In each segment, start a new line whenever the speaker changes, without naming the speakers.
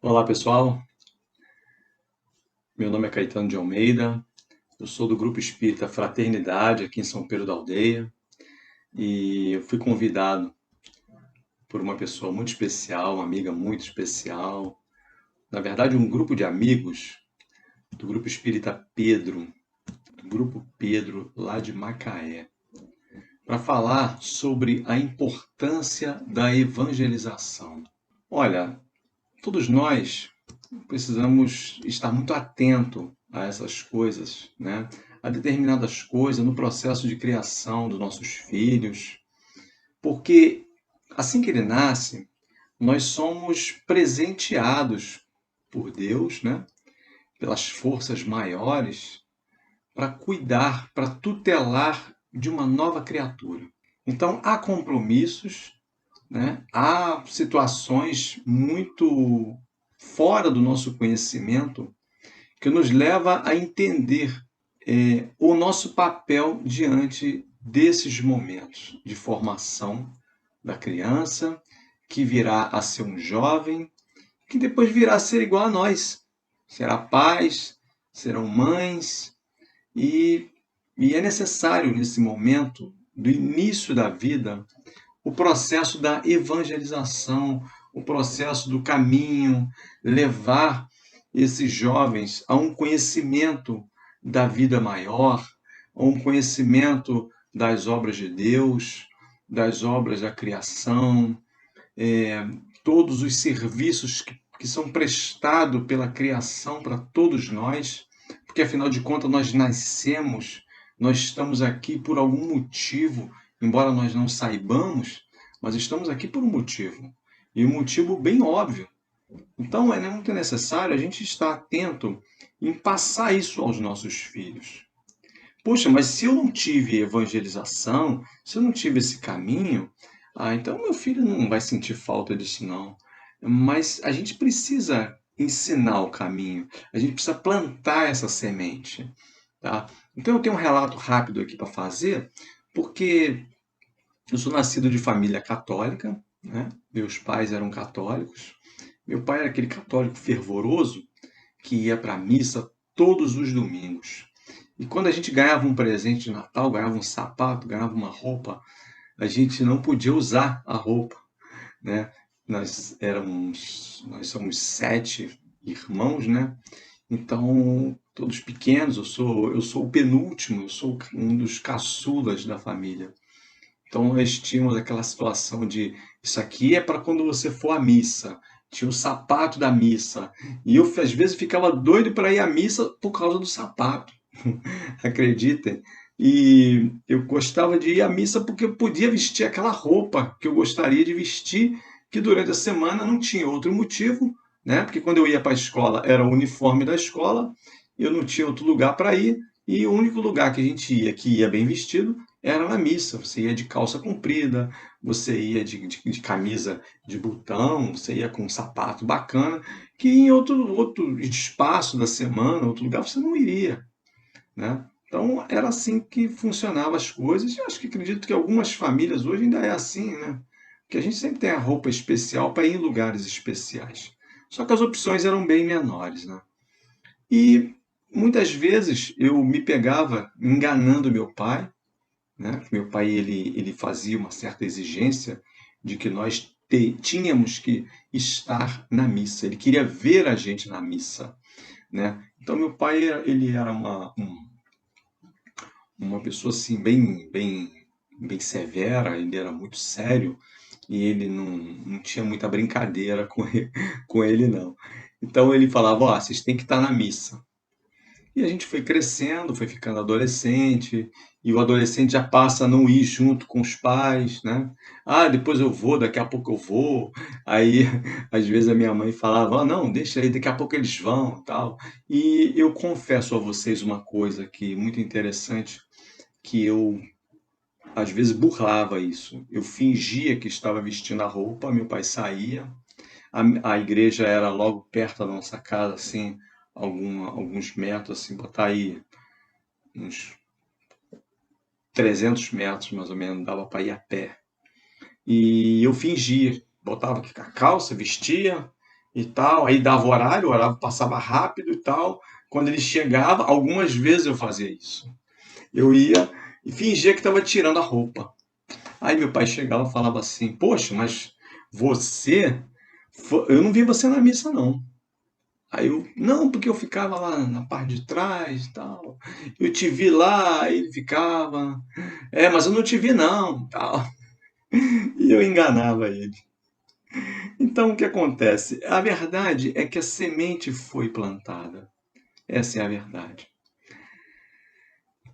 Olá pessoal, meu nome é Caetano de Almeida, eu sou do Grupo Espírita Fraternidade aqui em São Pedro da Aldeia e eu fui convidado por uma pessoa muito especial, uma amiga muito especial, na verdade um grupo de amigos do Grupo Espírita Pedro, do Grupo Pedro lá de Macaé, para falar sobre a importância da evangelização. Olha, todos nós precisamos estar muito atento a essas coisas, né? A determinadas coisas no processo de criação dos nossos filhos, porque assim que ele nasce, nós somos presenteados por Deus, né? Pelas forças maiores, para cuidar, para tutelar de uma nova criatura. Então, há compromissos, né? Há situações muito fora do nosso conhecimento que nos leva a entender o nosso papel diante desses momentos de formação da criança, que virá a ser um jovem, que depois virá a ser igual a nós. Será pais, serão mães, e, e é necessário nesse momento do início da vida o processo da evangelização, o processo do caminho, levar esses jovens a um conhecimento da vida maior, a um conhecimento das obras de Deus, das obras da criação, todos os serviços que são prestados pela criação para todos nós, porque afinal de contas nós nascemos, nós estamos aqui por algum motivo, embora nós não saibamos, mas estamos aqui por um motivo, e um motivo bem óbvio. Então é muito necessário a gente estar atento em passar isso aos nossos filhos. Poxa, mas se eu não tive evangelização, se eu não tive esse caminho, então meu filho não vai sentir falta disso, não. Mas a gente precisa ensinar o caminho, a gente precisa plantar essa semente, tá? Então eu tenho um relato rápido aqui para fazer, porque eu sou nascido de família católica, né? Meus pais eram católicos. Meu pai era aquele católico fervoroso que ia para a missa todos os domingos. E quando a gente ganhava um presente de Natal, ganhava um sapato, ganhava uma roupa, a gente não podia usar a roupa, né? Nós somos 7 irmãos, né? Então, todos pequenos, eu sou o penúltimo, eu sou um dos caçulas da família. Então nós tínhamos aquela situação de isso aqui é para quando você for à missa. Tinha o sapato da missa. E eu às vezes ficava doido para ir à missa por causa do sapato. Acreditem. E eu gostava de ir à missa porque eu podia vestir aquela roupa que eu gostaria de vestir, que durante a semana não tinha outro motivo, né? Porque quando eu ia para a escola era o uniforme da escola, eu não tinha outro lugar para ir, e o único lugar que a gente ia, que ia bem vestido, era na missa. Você ia de calça comprida, você ia de camisa de botão, você ia com um sapato bacana, que em outro espaço da semana, outro lugar, você não iria, né? Então era assim que funcionavam as coisas. Eu acho que acredito que algumas famílias hoje ainda é assim, né? Que a gente sempre tem a roupa especial para ir em lugares especiais. Só que as opções eram bem menores, né? E muitas vezes eu me pegava enganando meu pai, né? Meu pai ele fazia uma certa exigência de que nós tínhamos que estar na missa. Ele queria ver a gente na missa, né? Então meu pai ele era uma pessoa assim bem severa, ele era muito sério e ele não tinha muita brincadeira com ele não. Então ele falava, ó, vocês têm que estar na missa. E a gente foi crescendo, foi ficando adolescente, e o adolescente já passa a não ir junto com os pais, né? Ah, depois eu vou, daqui a pouco eu vou. Aí, às vezes a minha mãe falava, ah, não, deixa aí, daqui a pouco eles vão, tal. E eu confesso a vocês uma coisa que muito interessante, que eu às vezes burlava isso. Eu fingia que estava vestindo a roupa, meu pai saía, a igreja era logo perto da nossa casa, assim, alguns metros, assim, botar aí uns 300 metros mais ou menos, dava para ir a pé. E eu fingia, botava aqui a calça, vestia, e tal, aí dava o horário passava rápido e tal. Quando ele chegava, algumas vezes eu fazia isso. Eu ia e fingia que estava tirando a roupa. Aí meu pai chegava e falava assim: Poxa, mas você. Eu não vi você na missa, não. Aí eu, não, porque eu ficava lá na parte de trás e tal. Eu te vi lá, aí ele ficava. É, mas eu não te vi, não, tal. E eu enganava ele. Então o que acontece? A verdade é que a semente foi plantada. Essa é a verdade.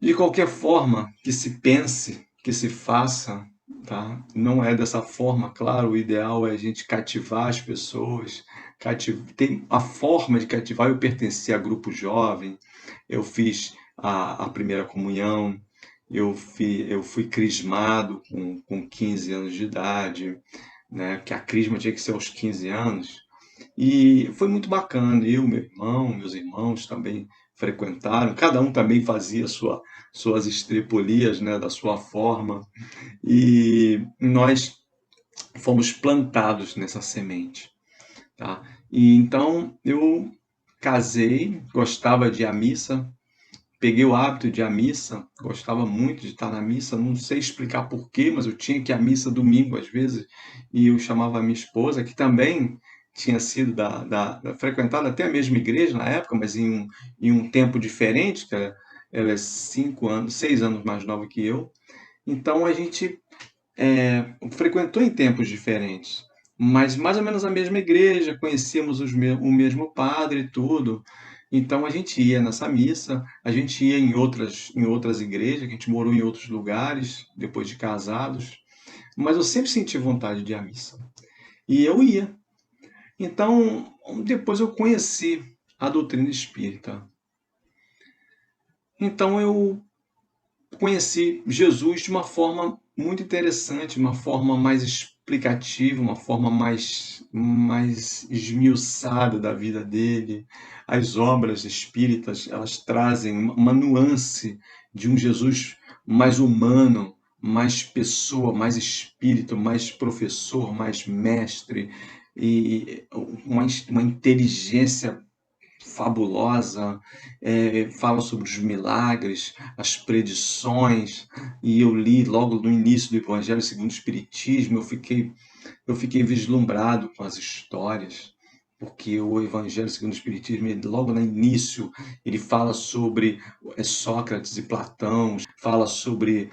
De qualquer forma que se pense, que se faça, tá? Não é dessa forma, claro, o ideal é a gente cativar as pessoas, tem a forma de cativar. Eu pertenci a grupo jovem, eu fiz a primeira comunhão, eu fui crismado com 15 anos de idade, né? Que a crisma tinha que ser aos 15 anos, e foi muito bacana. Eu, meu irmão, meus irmãos também frequentaram, cada um também fazia suas estripulias, né, da sua forma, e nós fomos plantados nessa semente, tá? E então eu casei, gostava de ir à missa, peguei o hábito de ir à missa, gostava muito de estar na missa, não sei explicar porquê, mas eu tinha que ir à missa domingo às vezes, e eu chamava a minha esposa, que também tinha sido frequentada até a mesma igreja na época, mas em um tempo diferente, que ela é 5 anos, 6 anos mais nova que eu. Então a gente frequentou em tempos diferentes, mas mais ou menos a mesma igreja, conhecíamos o mesmo padre e tudo. Então a gente ia nessa missa, a gente ia em outras igrejas, a gente morou em outros lugares depois de casados, mas eu sempre senti vontade de ir à missa. E eu ia. Então, depois eu conheci a doutrina espírita. Então eu conheci Jesus de uma forma muito interessante, uma forma mais explicativa, uma forma mais esmiuçada da vida dele. As obras espíritas, elas trazem uma nuance de um Jesus mais humano, mais pessoa, mais espírito, mais professor, mais mestre, e uma inteligência fabulosa, fala sobre os milagres, as predições, e eu li logo no início do Evangelho segundo o Espiritismo, eu fiquei vislumbrado com as histórias, porque o Evangelho segundo o Espiritismo, logo no início, ele fala sobre Sócrates e Platão, fala sobre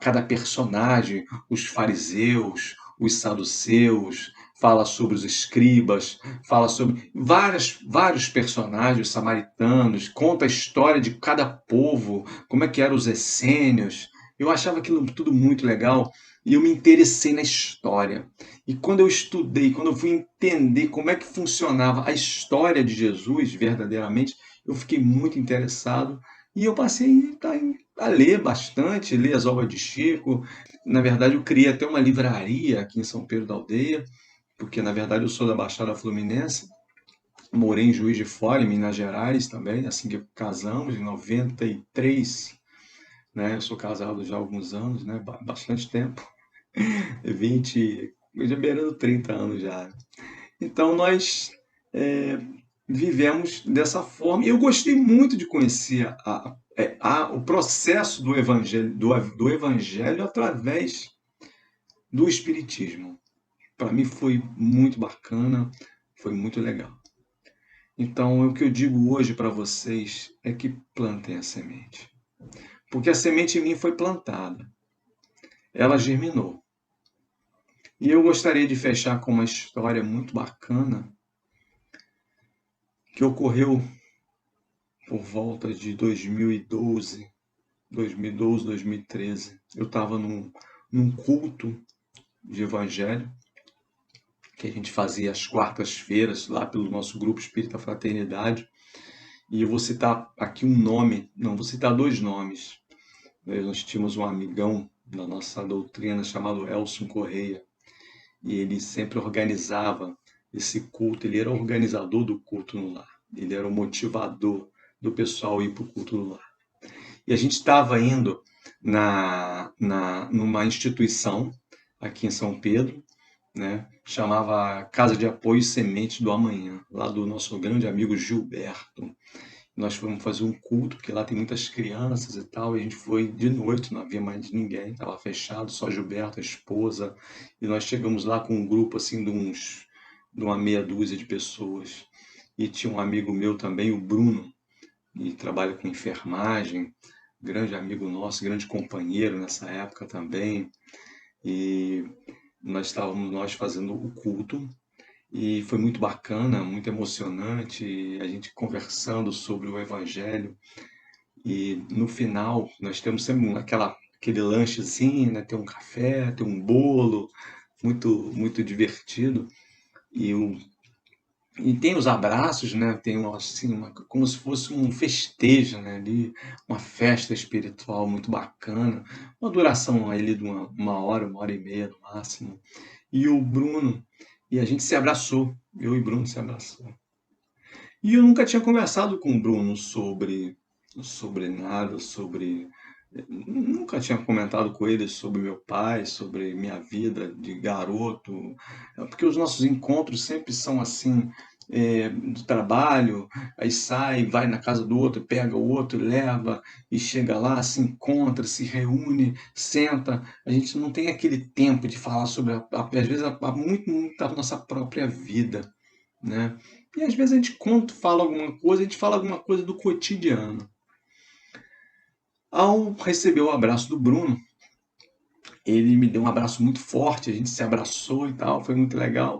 cada personagem, os fariseus, os saduceus, fala sobre os escribas, fala sobre vários personagens, os samaritanos, conta a história de cada povo, como é que eram os essênios. Eu achava aquilo tudo muito legal e eu me interessei na história. E quando eu estudei, quando eu fui entender como é que funcionava a história de Jesus verdadeiramente, eu fiquei muito interessado e eu passei a ler bastante, ler as obras de Chico. Na verdade, eu criei até uma livraria aqui em São Pedro da Aldeia, porque na verdade eu sou da Baixada Fluminense, morei em Juiz de Fora, em Minas Gerais também, assim que casamos, em 93, né? Eu sou casado já há alguns anos, né? Bastante tempo, 20, já beirando 30 anos já. Então nós é, vivemos dessa forma. E eu gostei muito de conhecer o processo do evangelho, do evangelho através do Espiritismo. Para mim foi muito bacana, foi muito legal. Então, o que eu digo hoje para vocês é que plantem a semente. Porque a semente em mim foi plantada, ela germinou. E eu gostaria de fechar com uma história muito bacana que ocorreu por volta de 2012, 2013. Eu estava num culto de evangelho que a gente fazia às quartas-feiras, lá pelo nosso grupo Espírita Fraternidade. E eu vou citar aqui um nome, não, vou citar dois nomes. Nós tínhamos um amigão da nossa doutrina chamado Elson Correia, e ele sempre organizava esse culto, ele era o organizador do culto no lar, ele era o motivador do pessoal ir para o culto no lar. E a gente estava indo numa instituição aqui em São Pedro, né? Chamava Casa de Apoio Semente do Amanhã, lá do nosso grande amigo Gilberto. Nós fomos fazer um culto, porque lá tem muitas crianças e tal, e a gente foi de noite, não havia mais ninguém, estava fechado, só Gilberto, a esposa, e nós chegamos lá com um grupo assim de uma meia dúzia de pessoas. E tinha um amigo meu também, o Bruno, e trabalha com enfermagem, grande amigo nosso, grande companheiro nessa época também. E nós fazendo o culto e foi muito bacana, muito emocionante, a gente conversando sobre o Evangelho. E no final, nós temos sempre aquele lanchezinho, né? Tem um café, tem um bolo, muito divertido. E, o, e tem os abraços, né? Tem assim, como se fosse um festejo, né? Ali, uma festa espiritual muito bacana. Uma duração ali de uma hora e meia no máximo. E o Bruno, e a gente se abraçou, eu e Bruno se abraçou. E eu nunca tinha conversado com o Bruno sobre nada, nunca tinha comentado com ele sobre meu pai, sobre minha vida de garoto, porque os nossos encontros sempre são assim, do trabalho, aí sai, vai na casa do outro, pega o outro, leva e chega lá, se encontra, se reúne, senta. A gente não tem aquele tempo de falar sobre, às vezes, muito da nossa própria vida, né? E às vezes a gente conta, fala alguma coisa, a gente fala alguma coisa do cotidiano. Ao receber o abraço do Bruno, ele me deu um abraço muito forte, a gente se abraçou e tal, foi muito legal.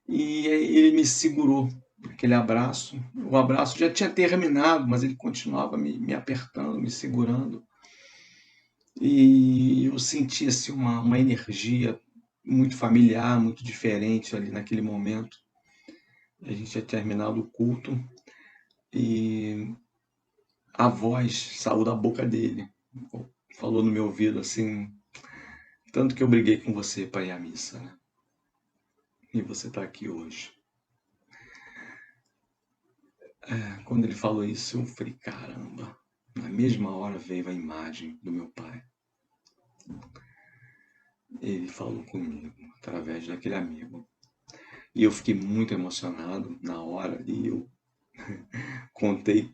E aí ele me segurou aquele abraço. O abraço já tinha terminado, mas ele continuava me apertando, me segurando. E eu senti assim, uma energia muito familiar, muito diferente ali naquele momento. A gente tinha terminado o culto e a voz saiu da boca dele. Falou no meu ouvido assim, tanto que eu briguei com você para ir à missa, né? E você está aqui hoje. Quando ele falou isso, eu falei, caramba. Na mesma hora veio a imagem do meu pai. Ele falou comigo através daquele amigo. E eu fiquei muito emocionado na hora e eu contei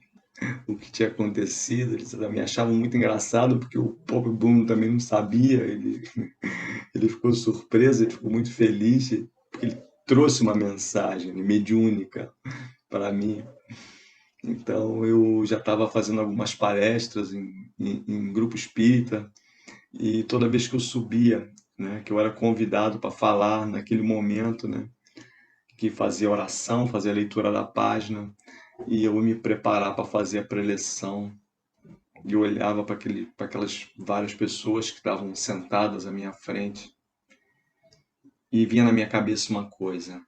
o que tinha acontecido. Eles também achavam muito engraçado, porque o próprio Bruno também não sabia. Ele ficou surpreso, ele ficou muito feliz, porque ele trouxe uma mensagem mediúnica para mim. Então eu já estava fazendo algumas palestras em grupo espírita e toda vez que eu subia, né, que eu era convidado para falar naquele momento, né, que fazia oração, fazia a leitura da página e eu me preparar para fazer a preleção. E eu olhava para aquelas várias pessoas que estavam sentadas à minha frente e vinha na minha cabeça uma coisa.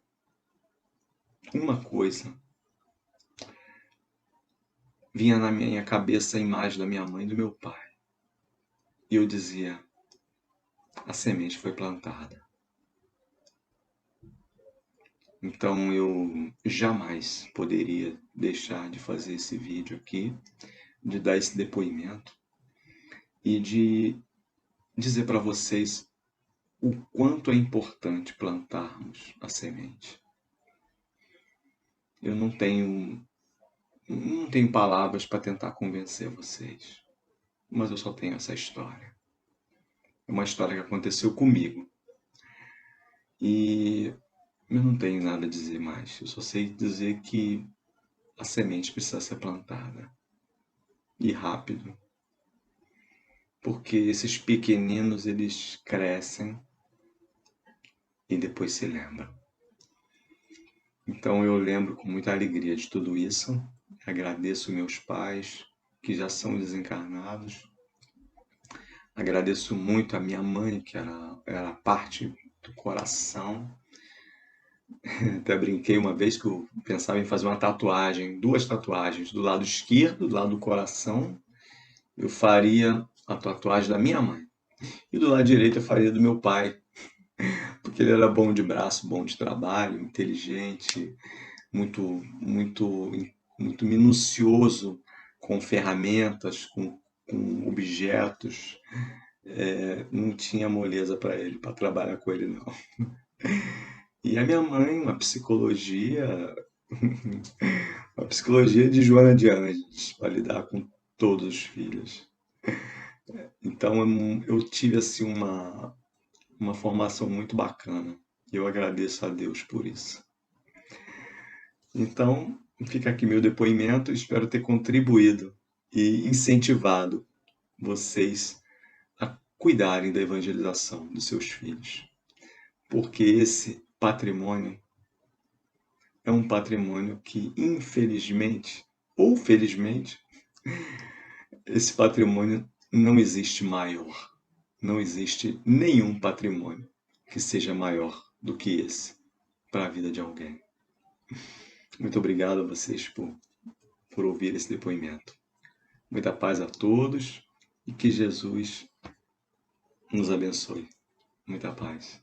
Vinha na minha cabeça a imagem da minha mãe e do meu pai. E eu dizia, a semente foi plantada. Então eu jamais poderia deixar de fazer esse vídeo aqui, de dar esse depoimento e de dizer para vocês o quanto é importante plantarmos a semente. Eu não tenho palavras para tentar convencer vocês, mas eu só tenho essa história. É uma história que aconteceu comigo. E eu não tenho nada a dizer mais. Eu só sei dizer que a semente precisa ser plantada. E rápido. Porque esses pequeninos, eles crescem e depois se lembram. Então eu lembro com muita alegria de tudo isso. Agradeço meus pais, que já são desencarnados. Agradeço muito a minha mãe, que era parte do coração. Até brinquei uma vez que eu pensava em fazer uma tatuagem, duas tatuagens, do lado esquerdo, do lado do coração, eu faria a tatuagem da minha mãe. E do lado direito eu faria do meu pai, porque ele era bom de braço, bom de trabalho, inteligente, muito, muito, muito minucioso com ferramentas, com objetos. Não tinha moleza para ele, para trabalhar com ele, não. E a minha mãe, uma psicologia de Joana de Ângeles, para lidar com todos os filhos. Então eu tive assim uma formação muito bacana. E eu agradeço a Deus por isso. Então, fica aqui meu depoimento. Espero ter contribuído e incentivado vocês a cuidarem da evangelização dos seus filhos. Porque esse patrimônio é um patrimônio que, infelizmente ou felizmente, esse patrimônio não existe maior. Não existe nenhum patrimônio que seja maior do que esse para a vida de alguém. Muito obrigado a vocês por ouvir esse depoimento. Muita paz a todos e que Jesus nos abençoe. Muita paz.